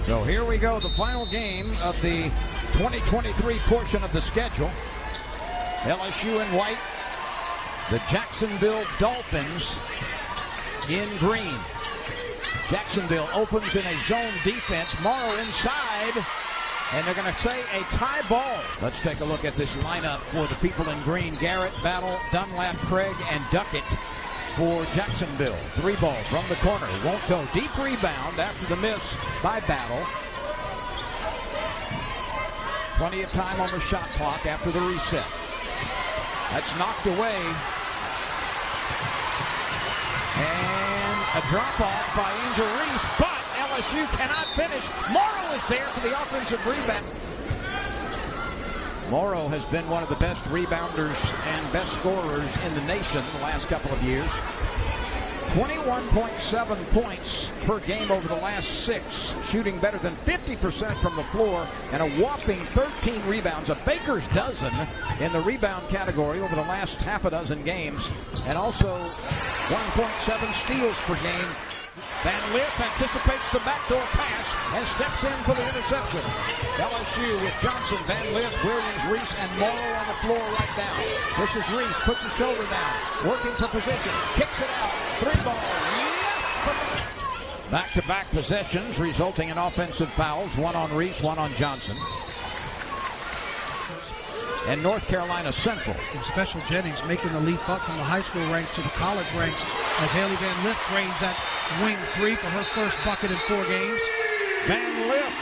So here we go, the final game of the 2023 portion of the schedule. LSU in white, the Jacksonville Dolphins in green. Jacksonville opens in a zone defense. Morrow inside, and they're going to say a tie ball. Let's take a look at this lineup for the people in green. Garrett, Battle, Dunlap, Craig, and Duckett for Jacksonville. 3 ball from the corner. Won't go. Deep rebound after the miss by Battle. Plenty of time on the shot clock after the reset. That's knocked away. And a drop-off by Angel Reese, but LSU cannot finish. Morrow is there for the offensive rebound. Morrow has been one of the best rebounders and best scorers in the nation the last couple of years. 21.7 points per game over the last 6, shooting better than 50% from the floor, and a whopping 13 rebounds, a baker's dozen in the rebound category over the last half a dozen games, and also 1.7 steals per game. Van Lith anticipates the backdoor pass and steps in for the interception. LSU with Johnson, Van Lith, Williams, Reese, and Morrow on the floor right now. This is Reese, puts his shoulder down, working for position, kicks it out, 3 ball, yes! Back-to-back possessions resulting in offensive fouls, 1 on Reese, 1 on Johnson. And North Carolina Central. And Special Jennings making the leap up from the high school ranks to the college ranks as Hayley Van Lith drains that wing 3 for her first bucket in 4 games. Van Lith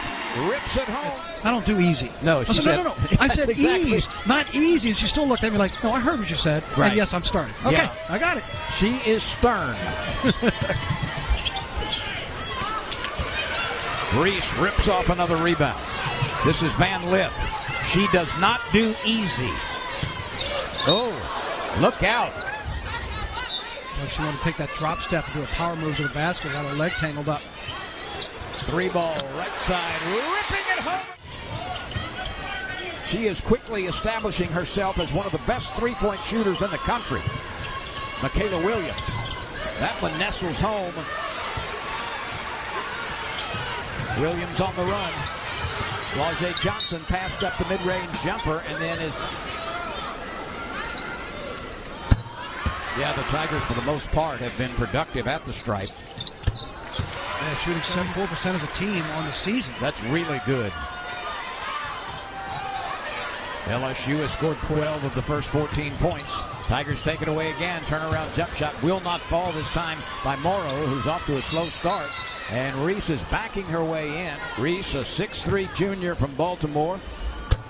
rips it home. I don't do easy. No, she said, no. I said exactly. ease, not easy. And she still looked at me like, no, I heard what you said. Right. And yes, I'm starting. Okay, yeah. I got it. She is stern. Reese rips off another rebound. This is Van Lith. She does not do easy. Oh, look out. Well, she wanted to take that drop step and do a power move to the basket, got her leg tangled up. 3 ball, right side, ripping it home. She is quickly establishing herself as one of the best 3-point shooters in the country. Michaela Williams. That one nestles home. Williams on the run. Blase Johnson passed up the mid-range jumper and then is... Yeah, the Tigers for the most part have been productive at the stripe. Yeah, shooting 74% as a team on the season. That's really good. LSU has scored 12 of the first 14 points. Tigers take it away again. Turnaround jump shot will not fall this time by Morrow, who's off to a slow start. And Reese is backing her way in. Reese, a 6'3" junior from Baltimore,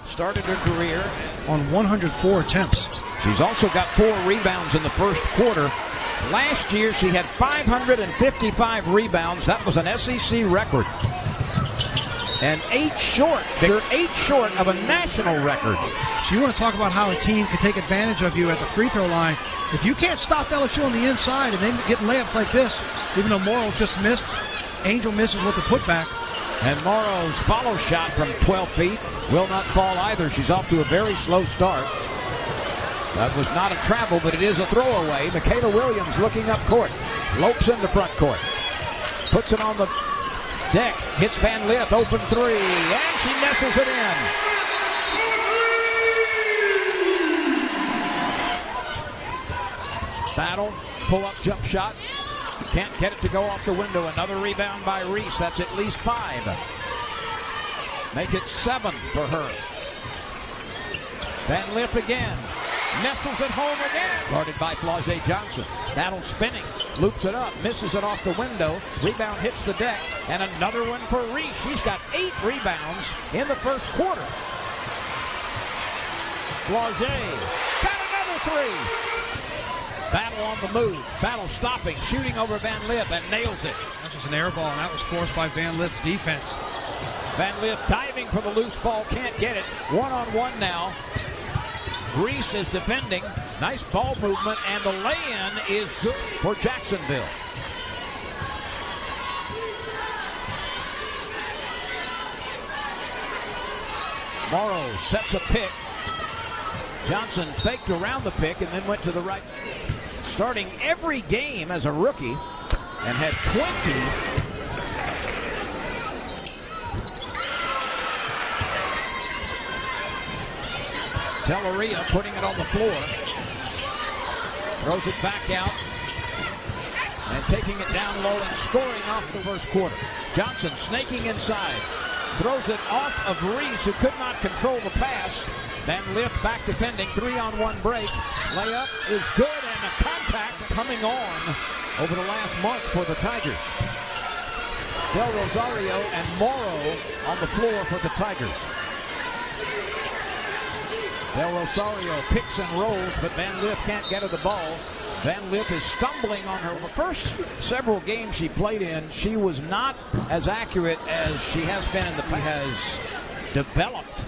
started her career on 104 attempts. She's also got 4 rebounds in the first quarter. Last year, she had 555 rebounds. That was an SEC record. And 8 short. They're 8 short of a national record. So you want to talk about how a team can take advantage of you at the free throw line. If you can't stop LSU on the inside and they get layups like this, even though Morrow just missed, Angel misses with the putback. And Morrow's follow shot from 12 feet will not fall either. She's off to a very slow start. That was not a travel, but it is a throwaway. Michaela Williams looking up court. Lopes into front court. Puts it on the deck. Hits Van Lith. Open 3. And she nestles it in. Battle. Pull-up jump shot. Can't get it to go off the window. Another rebound by Reese. That's at least 5. Make it 7 for her. Van Lith again. Nestles it home again. Guarded by Blase Johnson. Battle spinning. Loops it up. Misses it off the window. Rebound hits the deck. And another one for Reese. She's got 8 rebounds in the first quarter. Blase. Got another 3. Battle on the move. Battle stopping. Shooting over Van Lith and nails it. That was an air ball, and that was forced by Van Lith's defense. Van Lith diving for the loose ball. Can't get it. 1-on-1 now. Reese is defending. Nice ball movement, and the lay-in is good for Jacksonville. Morrow sets a pick. Johnson faked around the pick and then went to the right. Starting every game as a rookie and had Telleria putting it on the floor. Throws it back out. And taking it down low and scoring off the first quarter. Johnson snaking inside. Throws it off of Reese, who could not control the pass. Van Lith back defending. 3-on-1 break. Layup is good, and a contact coming on over the last month for the Tigers. Del Rosario and Morrow on the floor for the Tigers. Del Rosario picks and rolls, but Van Lith can't get her the ball. Van Lith is stumbling on her. The first several games she played in, she was not as accurate as she has been in the past. Has developed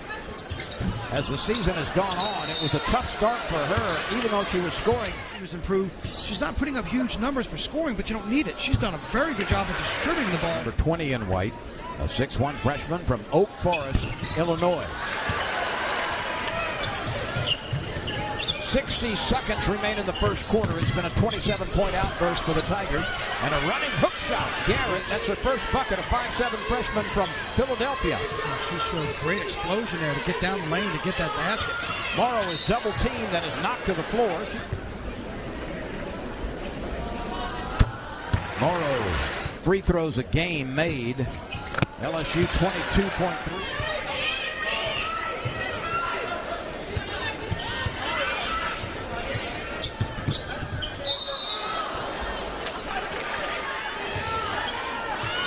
as the season has gone on. It was a tough start for her, even though she was scoring. She was improved. She's not putting up huge numbers for scoring, but you don't need it. She's done a very good job of distributing the ball. Number 20 in white, a 6'1" freshman from Oak Forest, Illinois. 60 seconds remain in the first quarter. It's been a 27-point outburst for the Tigers. And a running hook shot. Garrett, that's her first bucket, a 5'7" freshman from Philadelphia. She showed great explosion there to get down the lane to get that basket. Morrow is double teamed and is knocked to the floor. Morrow, free throws a game made. LSU 22.3.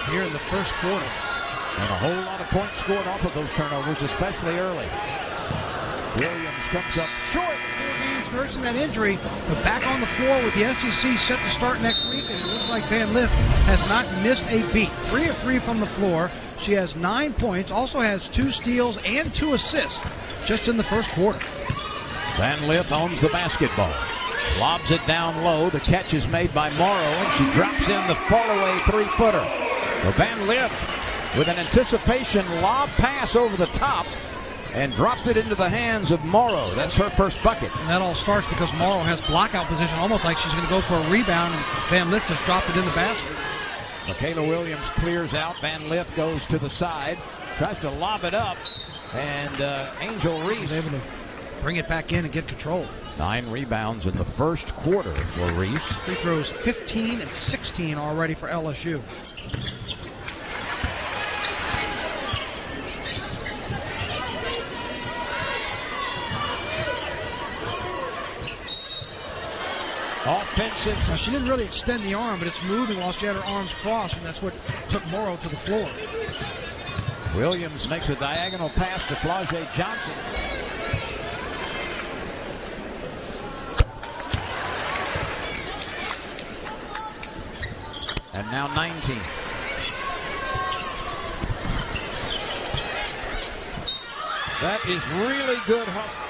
Here in the first quarter. And a whole lot of points scored off of those turnovers, especially early. Williams comes up short. Nursing that injury, but back on the floor with the SEC set to start next week, and it looks like Van Lith has not missed a beat. 3 of 3 from the floor. She has 9 points, also has 2 steals and 2 assists just in the first quarter. Van Lith owns the basketball. Lobs it down low. The catch is made by Morrow, and she drops in the far-away three-footer. Van Lith with an anticipation lob pass over the top and dropped it into the hands of Morrow. That's her first bucket. And that all starts because Morrow has blockout position, almost like she's going to go for a rebound, and Van Lith just dropped it in the basket. Michaela Williams clears out. Van Lith goes to the side, tries to lob it up, and Angel Reese able to bring it back in and get control. 9 rebounds in the first quarter for Reese. Free throws 15 and 16 already for LSU. Offensive. Now, she didn't really extend the arm, but it's moving while she had her arms crossed, and that's what took Morrow to the floor. Williams makes a diagonal pass to Flau'jae Johnson. And now 19. That is really good hustle.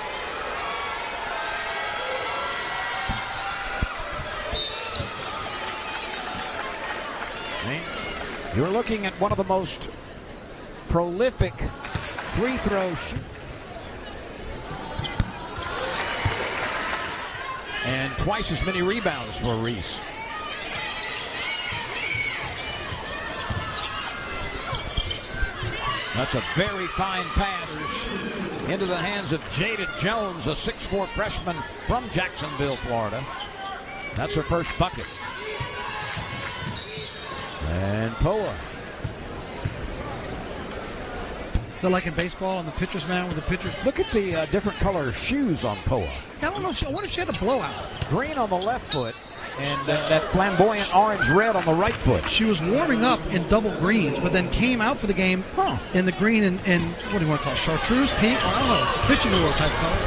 You're looking at one of the most prolific free throw shooters. And twice as many rebounds for Reese. That's a very fine pass into the hands of Jada Jones, a 6'4" freshman from Jacksonville, Florida. That's her first bucket. And Poa. So like in baseball, on the pitcher's mound with the pitchers. Look at the different color shoes on Poa. I don't know. I wonder if she had a blowout. Green on the left foot, and that flamboyant orange-red on the right foot. She was warming up in double greens, but then came out for the game in the green and what do you want to call it? Chartreuse, pink? I don't know. It's a fishing lure type color.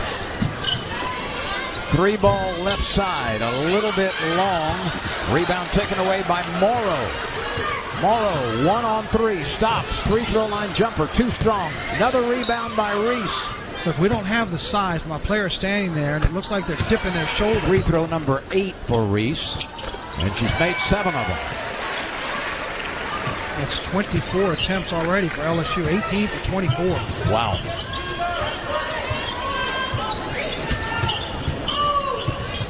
3-ball left side, a little bit long. Rebound taken away by Morrow. Morrow, 1 on 3, stops. Free throw line jumper, too strong. Another rebound by Reese. Look, we don't have the size. My player's standing there, and it looks like they're dipping their shoulder. Free throw number 8 for Reese, and she's made 7 of them. That's 24 attempts already for LSU, 18 for 24. Wow.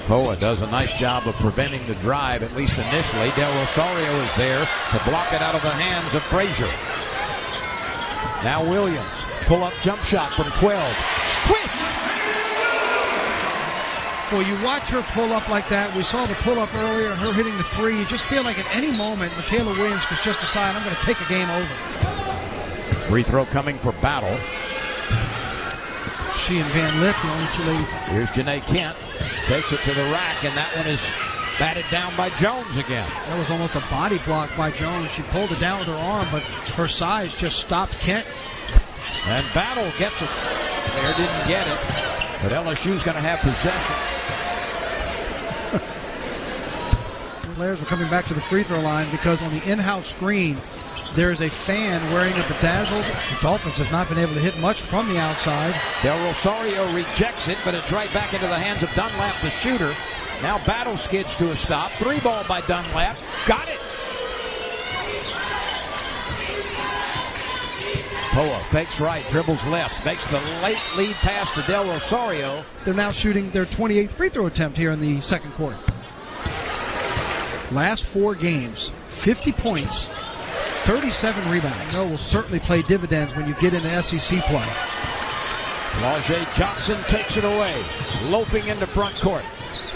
Poa does a nice job of preventing the drive, at least initially. Del Rosario is there to block it out of the hands of Frazier. Now Williams, pull-up jump shot from 12. Swish! Well, you watch her pull up like that. We saw the pull up earlier, her hitting the three. You just feel like at any moment, Michaela Williams could just decide, I'm going to take a game over. Free throw coming for Battle. She and Van Lith, the only two ladies. Here's Janae Kent. Takes it to the rack, and that one is batted down by Jones again. That was almost a body block by Jones. She pulled it down with her arm, but her size just stopped Kent. And Battle gets us there, didn't get it. But LSU's going to have possession. Players are coming back to the free throw line because on the in-house screen, there's a fan wearing a bedazzled. The Dolphins have not been able to hit much from the outside. Del Rosario rejects it, but it's right back into the hands of Dunlap, the shooter. Now Battle skids to a stop. 3 ball by Dunlap. Got it. Poa fakes right, dribbles left, makes the late lead pass to Del Rosario. They're now shooting their 28th free throw attempt here in the second quarter. Last 4 games, 50 points, 37 rebounds. Will certainly pay dividends when you get into SEC play. Flau'jae Johnson takes it away, loafing into front court.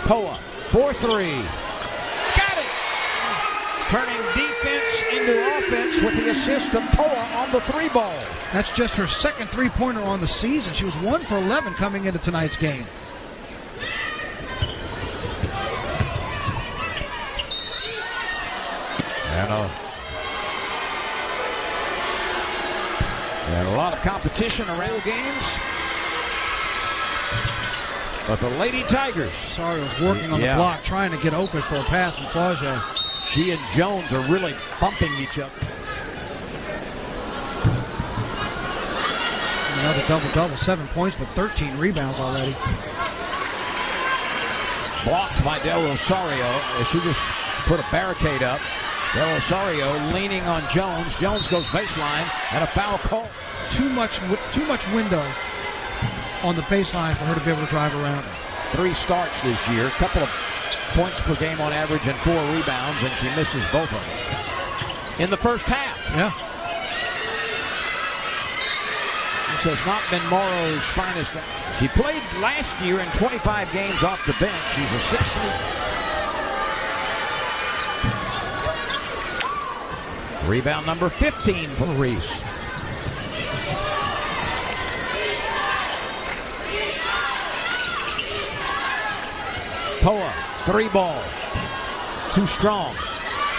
Poa, 4-3. Got it! Turning defense into offense with the assist of Poa on the 3 ball. That's just her second three-pointer on the season. She was 1 for 11 coming into tonight's game. And a lot of competition around games. But the Lady Tigers. Sorry, was working on the block, trying to get open for a pass from Flau'jae. She and Jones are really bumping each other. Another double-double, 7 points, but 13 rebounds already. Blocked by Del Rosario. She just put a barricade up. Del Rosario leaning on Jones. Jones goes baseline, and a foul call. Too much window on the baseline for her to be able to drive around. 3 starts this year, a couple of points per game on average and 4 rebounds, and she misses both of them in the first half. Yeah. This has not been Morrow's finest. She played last year in 25 games off the bench. She's a 6th. Rebound number 15 for Reese. Poa, 3 ball. Too strong.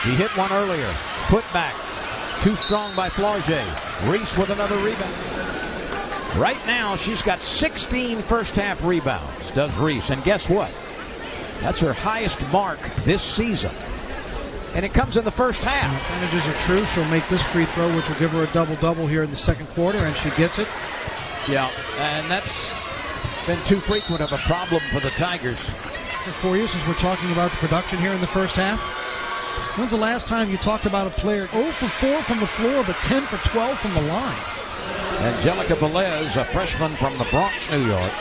She hit one earlier. Put back. Too strong by Flau'jae. Reese with another rebound. Right now, she's got 16 first half rebounds, does Reese. And guess what? That's her highest mark this season. And it comes in the first half. The percentages are true. She'll make this free throw, which will give her a double-double here in the second quarter, and she gets it. Yeah, and that's been too frequent of a problem for the Tigers. For you, since we're talking about the production here in the first half, when's the last time you talked about a player 0 for 4 from the floor, but 10 for 12 from the line? Angelica Velez, a freshman from the Bronx, New York.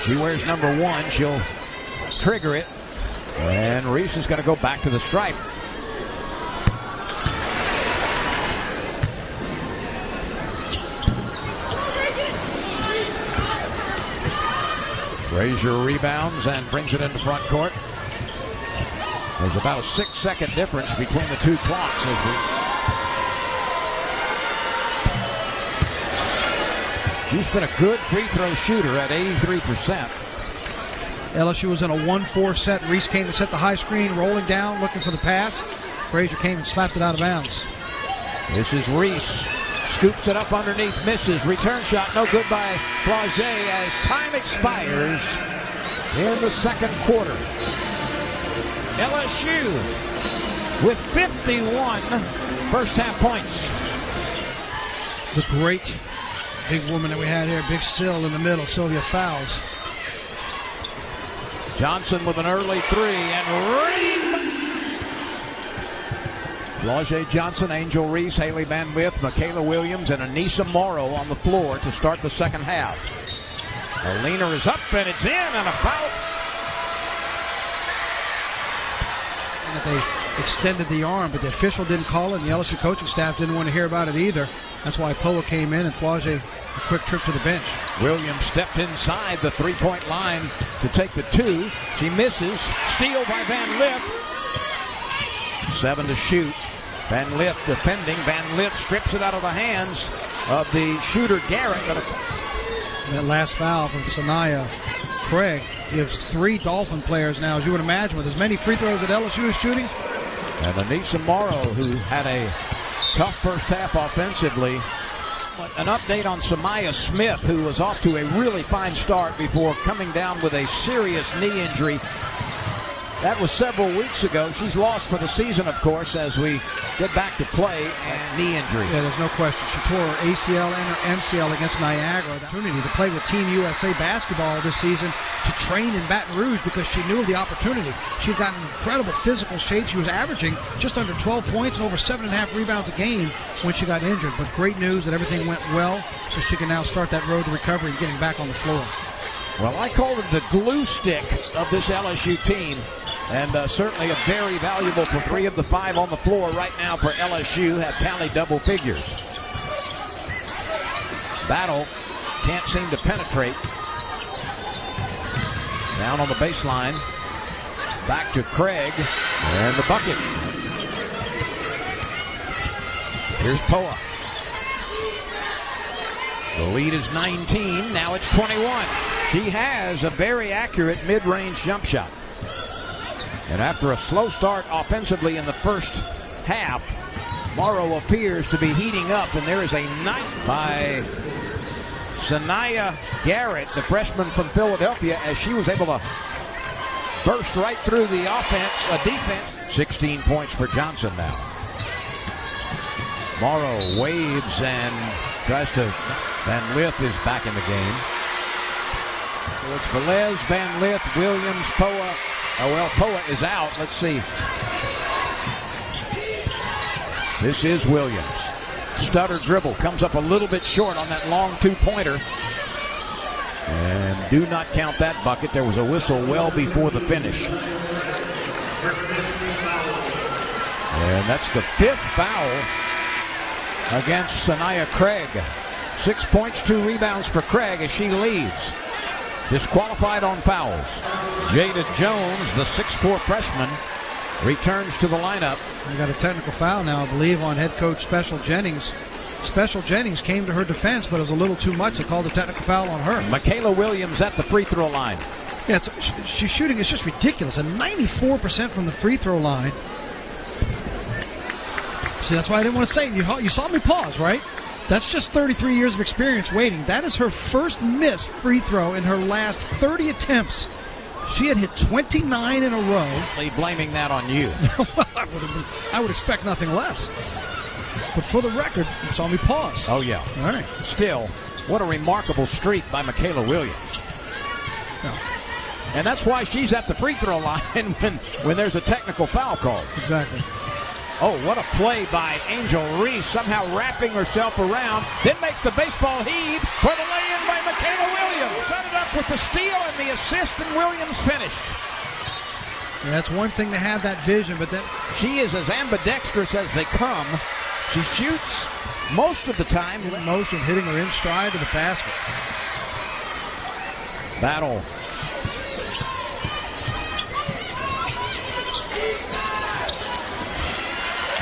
She wears number 1. She'll trigger it. And Reese is going to go back to the stripe. Frazier rebounds and brings it into front court. There's about a 6-second difference between the 2 clocks. She's been a good free throw shooter at 83%. LSU was in a 1-4 set. Reese came to set the high screen, rolling down, looking for the pass. Frazier came and slapped it out of bounds. This is Reese. Scoops it up underneath, misses. Return shot, no good by Flau'jae as time expires in the second quarter. LSU with 51 first half points. The great big woman that we had here, big still in the middle, Sylvia Fowles. Johnson with an early 3 and ring. Flau'jae Johnson, Angel Reese, Hayley Van Lith, Michaela Williams, and Aneesah Morrow on the floor to start the second half. Alina is up and it's in and a foul. They extended the arm, but the official didn't call it, and the LSU coaching staff didn't want to hear about it either. That's why Poa came in and Flage a quick trip to the bench. Williams stepped inside the three-point line to take the two. She misses. Steal by Van Lith. 7 to shoot. Van Lith defending. Van Lith strips it out of the hands of the shooter Garrett. That last foul from Sanaya Craig gives 3 Dolphin players now, as you would imagine, with as many free throws that LSU is shooting. And Aneesah Morrow, who had a tough first half offensively. An update on Samaya Smith, who was off to a really fine start before coming down with a serious knee injury. That was several weeks ago. She's lost for the season, of course, as we get back to play, and knee injury. Yeah, there's no question. She tore her ACL and her MCL against Niagara. The opportunity to play with Team USA basketball this season, to train in Baton Rouge because she knew of the opportunity. She'd gotten incredible physical shape. She was averaging just under 12 points and over 7.5 rebounds a game when she got injured. But great news that everything went well, so she can now start that road to recovery and getting back on the floor. Well, I called it the glue stick of this LSU team. And certainly a very valuable for 3 of the 5 on the floor right now for LSU. Have tallied double figures. Battle can't seem to penetrate. Down on the baseline. Back to Craig. And the bucket. Here's Poa. The lead is 19. Now it's 21. She has a very accurate mid-range jump shot. And after a slow start offensively in the first half, Morrow appears to be heating up, and there is a nice by Sanaya Garrett, the freshman from Philadelphia, as she was able to burst right through the defense. 16 points for Johnson now. Morrow waves and tries to. Van Lith is back in the game. So it's Velez, Van Lith, Williams, Poa. Oh, well, Poa is out. Let's see. This is Williams. Stutter dribble. Comes up a little bit short on that long two-pointer. And do not count that bucket. There was a whistle well before the finish. And that's the 5th foul against Sanaya Craig. 6 points, 2 rebounds for Craig as she leads. Disqualified on fouls. Jada Jones, the 6'4" freshman, returns to the lineup. We got a technical foul now, I believe, on head coach Special Jennings. Special Jennings came to her defense, but it was a little too much. They called a technical foul on her. Michaela Williams at the free throw line. Yeah, she's shooting. It's just ridiculous. A 94% from the free throw line. See, that's why I didn't want to say it. You saw me pause, right? That's just 33 years of experience waiting. That is her first missed free throw in her last 30 attempts. She had hit 29 in a row. Blaming that on you. Well, I would expect nothing less. But for the record, you saw me pause. Oh, yeah. All right. Still, what a remarkable streak by Michaela Williams. No. And that's why she's at the free throw line when there's a technical foul called. Exactly. Oh, what a play by Angel Reese, somehow wrapping herself around, then makes the baseball heave for the lay-in by Michaela Williams. Set it up with the steal and the assist, and Williams finished. Yeah, that's one thing to have that vision, but then she is as ambidextrous as they come. She shoots most of the time in motion, hitting her in stride to the basket. Battle.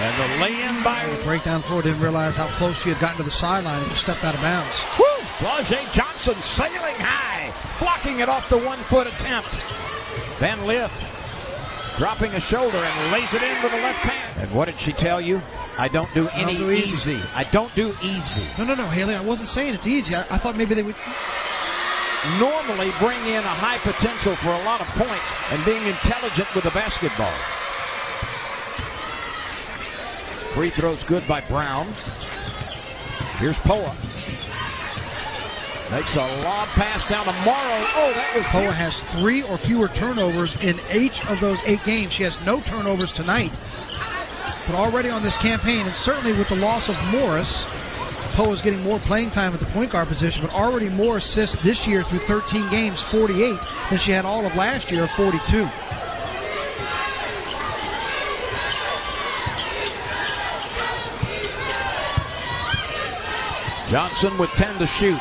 And the lay-in by... The breakdown floor, didn't realize how close she had gotten to the sideline and just stepped out of bounds. Woo! Flage Johnson sailing high, blocking it off the 1-foot attempt. Van Lith dropping a shoulder and lays it in with the left hand. And what did she tell you? I don't do any easy. I don't do easy. No, Hayley, I wasn't saying it's easy. I thought maybe they would... normally bring in a high potential for a lot of points and being intelligent with the basketball. Free throws good by Brown. Here's Poa. Makes a lob pass down to Morrow. Oh, that was... Poa has 3 or fewer turnovers in each of those 8 games. She has no turnovers tonight. But already on this campaign, and certainly with the loss of Morris, Poa's getting more playing time at the point guard position, but already more assists this year through 13 games, 48, than she had all of last year, 42. Johnson with 10 to shoot.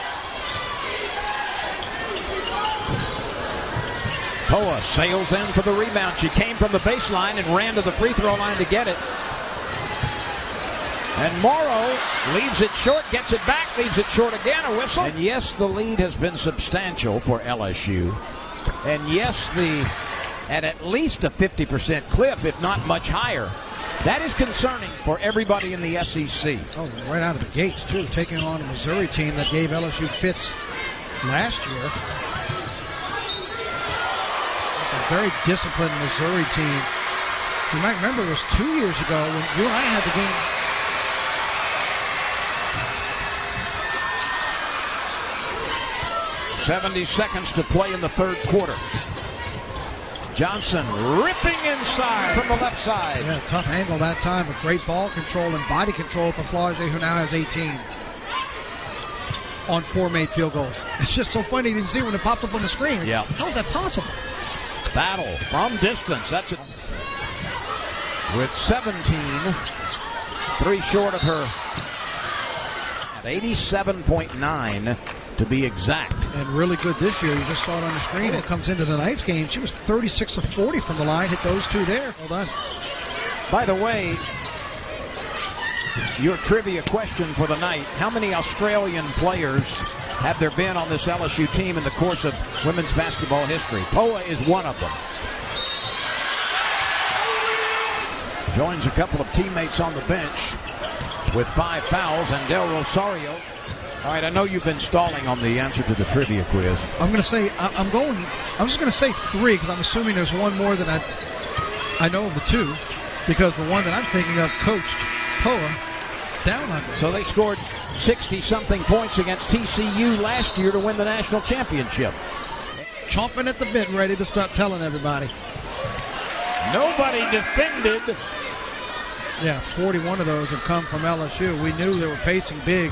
Poa sails in for the rebound. She came from the baseline and ran to the free throw line to get it. And Morrow leaves it short, gets it back, leaves it short again, a whistle. And yes, the lead has been substantial for LSU. And yes, at least a 50% clip, if not much higher. That is concerning for everybody in the SEC. Oh, right out of the gates, too, taking on a Missouri team that gave LSU fits last year. A very disciplined Missouri team. You might remember it was 2 years ago when you and I had the game. 70 seconds to play in the third quarter. Johnson ripping inside from the left side. Yeah, tough angle that time, but great ball control and body control for Flage, who now has 18 on 4 made field goals. It's just so funny to see when it pops up on the screen. Yeah. How is that possible? Battle from distance. That's it. With 17, 3 short of her. At 87.9 to be exact. And really good this year. You just saw it on the screen. It comes into tonight's game. She was 36 of 40 from the line. Hit those 2 there. Well done. By the way, your trivia question for the night: how many Australian players have there been on this LSU team in the course of women's basketball history? Poa is one of them. Joins a couple of teammates on the bench with 5 fouls, and Del Rosario. All right, I know you've been stalling on the answer to the trivia quiz. I'm going to say, I'm just going to say 3 because I'm assuming there's one more than I know of the 2, because the one that I'm thinking of coached Poa down under. So they scored 60-something points against TCU last year to win the national championship. Chomping at the bit, ready to start telling everybody. Nobody defended. Yeah, 41 of those have come from LSU. We knew they were pacing big.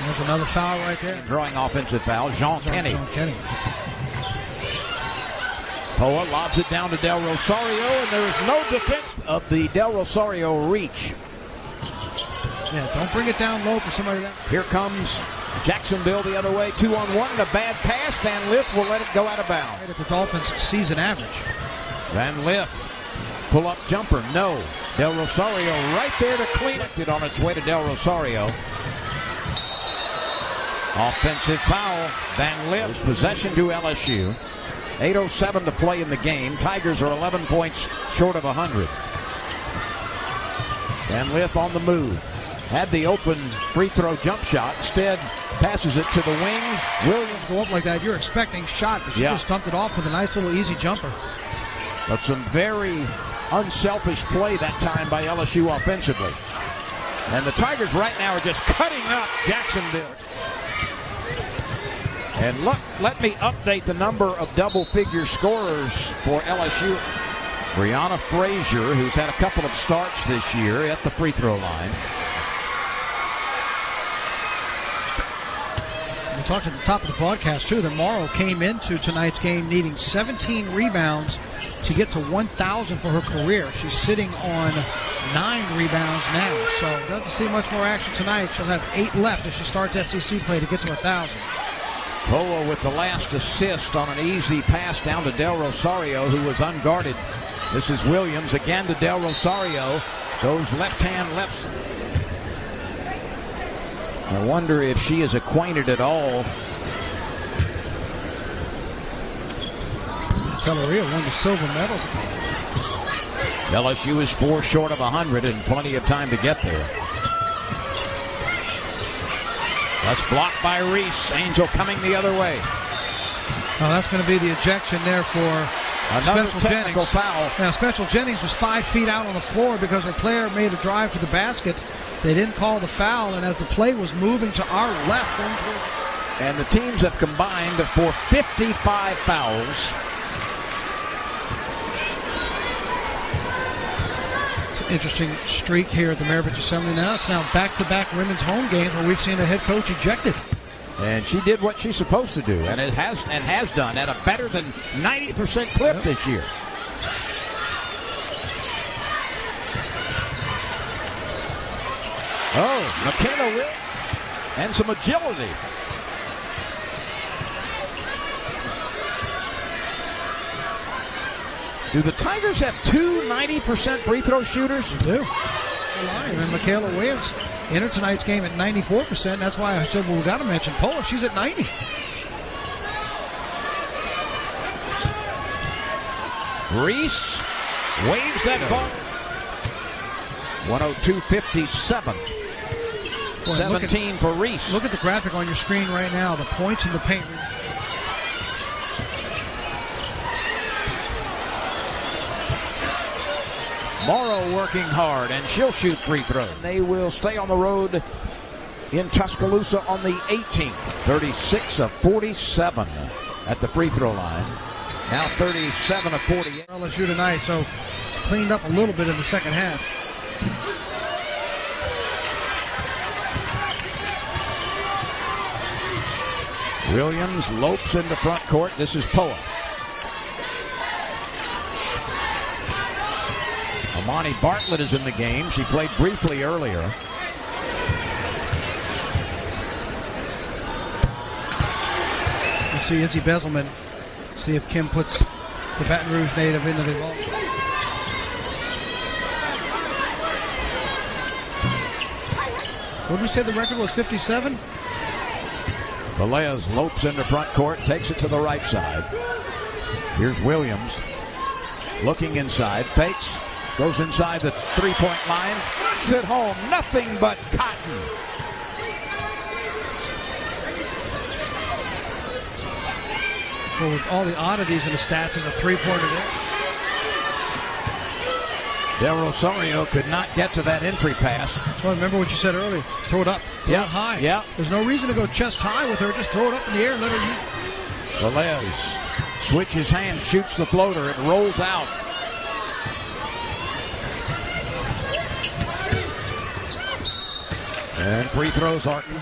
There's another foul right there. Drawing offensive foul, Jean Kenny. Jean Kenny. Poa lobs it down to Del Rosario, and there is no defense of the Del Rosario reach. Yeah, don't bring it down low for somebody that. Here comes Jacksonville the other way, 2-on-1, and a bad pass. Van Lith will let it go out of bounds. Right at the Dolphins' season average. Van Lith, pull-up jumper, no. Del Rosario right there to clean it on its way to Del Rosario. Offensive foul. Van Lith's possession to LSU. 8:07 to play in the game. Tigers are 11 points short of 100. Van Lith on the move. Had the open free throw jump shot. Instead, passes it to the wing. Williams go up like that. You're expecting shot, but she just dumped it off with a nice little easy jumper. But some very unselfish play that time by LSU offensively. And the Tigers right now are just cutting up Jacksonville. And look, let me update the number of double-figure scorers for LSU. Brianna Frazier, who's had a couple of starts this year at the free throw line. We talked at the top of the broadcast, too, that Morrow came into tonight's game needing 17 rebounds to get to 1,000 for her career. She's sitting on 9 rebounds now, so doesn't see much more action tonight. She'll have 8 left as she starts SEC play to get to 1,000. Poa with the last assist on an easy pass down to Del Rosario, who was unguarded. This is Williams again to Del Rosario. Goes left hand, left. I wonder if she is acquainted at all. Telleria won the silver medal. LSU is 4 short of 100 and plenty of time to get there. That's blocked by Reese. Angel coming the other way. Oh, that's going to be the ejection there for another Special technical Jennings. Foul. Now, Special Jennings was 5 feet out on the floor because her player made a drive to the basket. They didn't call the foul, and as the play was moving to our left, and the teams have combined for 55 fouls. Interesting streak here at the Maravich Assembly. Now it's back-to-back women's home games where we've seen a head coach ejected. And she did what she's supposed to do, and it has done at a better than 90% clip this year. Oh, Michaela Will. and some agility. Do the Tigers have two 90% free throw shooters? They do. And Michaela Williams entered tonight's game at 94%. That's why I said, well, we got to mention Pola. She's at 90. Reese waves that ball. 102-57. 17 for Reese. Look at the graphic on your screen right now. The points in the paint. Morrow working hard, and she'll shoot free throws. They will stay on the road in Tuscaloosa on the 18th. 36 of 47 at the free throw line. Now 37 of 48. LSU tonight, so cleaned up a little bit in the second half. Williams lopes into front court. This is Poa. Amani Bartlett is in the game. She played briefly earlier. You see Izzy Bezelman. See if Kim puts the Baton Rouge native into the ball. What did we say the record was, 57? Velez lopes into front court, takes it to the right side. Here's Williams looking inside, fakes, goes inside the three-point line, puts it home, nothing but cotton. Well, with all the oddities in the stats, as a three-pointer there. Del Rosario could not get to that entry pass. Well, remember what you said earlier. Throw it up. Throw it high. Yeah. There's no reason to go chest high with her. Just throw it up in the air and let her use it. Velez switches hands, shoots the floater. It rolls out. And free throws, Arton.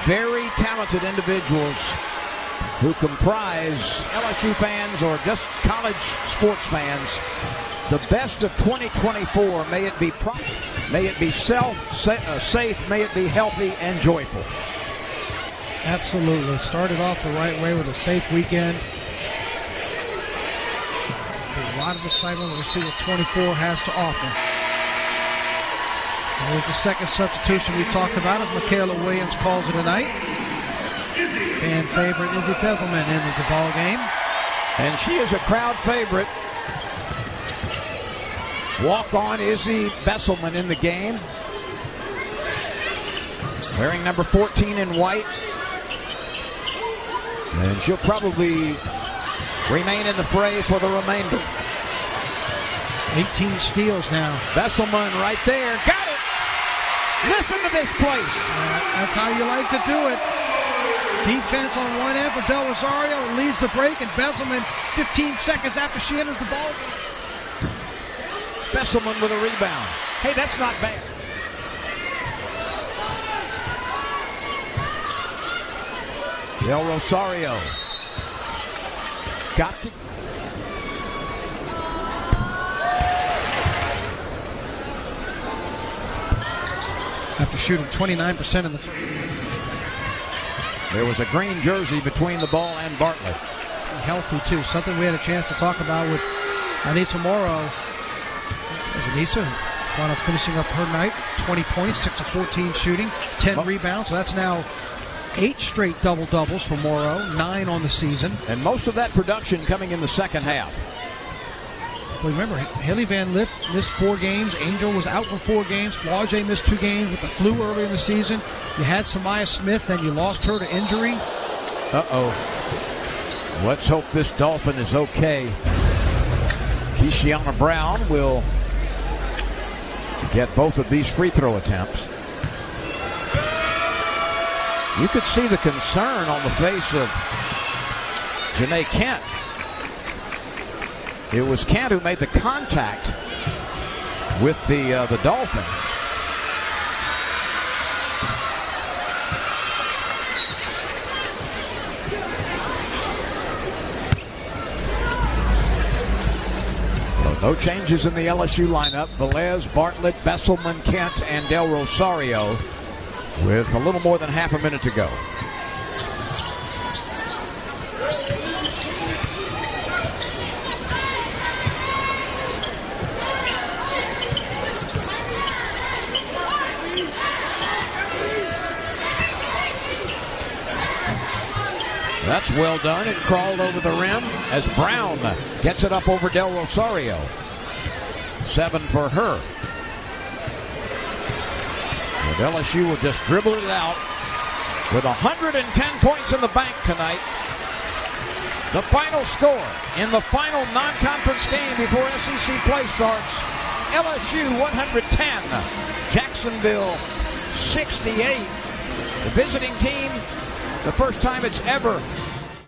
Very talented individuals who comprise LSU fans or just college sports fans. The best of 2024, may it be safe, may it be healthy and joyful. Absolutely. Started off the right way with a safe weekend. A lot of excitement. We'll see what 24 has to offer. And there's the second substitution we talked about as Michaela Williams calls it a night. Fan favorite Izzy Bezelman enters the ball game. And she is a crowd favorite. Walk-on Izzy Bezelman in the game. Wearing number 14 in white. And she'll probably remain in the fray for the remainder. 18 steals now. Bezelman right there. Got it! Listen to this place. That's how you like to do it. Defense on one end for Del Rosario. Leads the break, and Bezelman 15 seconds after she enters the ball game. Bezelman with a rebound. Hey, that's not bad. Del Rosario got to. After shooting 29% in the. There was a green jersey between the ball and Bartlett. Healthy too. Something we had a chance to talk about with Aneesah Morrow. As Aneesah wound up finishing up her night, 20 points, 6 of 14 shooting, 10 rebounds. So that's now 8 straight double-doubles for Morrow, 9 on the season. And most of that production coming in the second half. Well, remember, Hayley Van Lith missed 4 games. Angel was out for 4 games. Flau'jae missed 2 games with the flu earlier in the season. You had Samaya Smith, and you lost her to injury. Uh-oh. Let's hope this Dolphin is okay. Keishiana Brown will get both of these free throw attempts. You could see the concern on the face of Janae Kent. It was Kent who made the contact with the Dolphin. No changes in the LSU lineup. Velez, Bartlett, Bezelman, Kent, and Del Rosario with a little more than half a minute to go. That's well done. It crawled over the rim as Brown gets it up over Del Rosario. 7 for her. And LSU will just dribble it out with 110 points in the bank tonight. The final score in the final non-conference game before SEC play starts. LSU 110, Jacksonville 68. The visiting team, the first time it's ever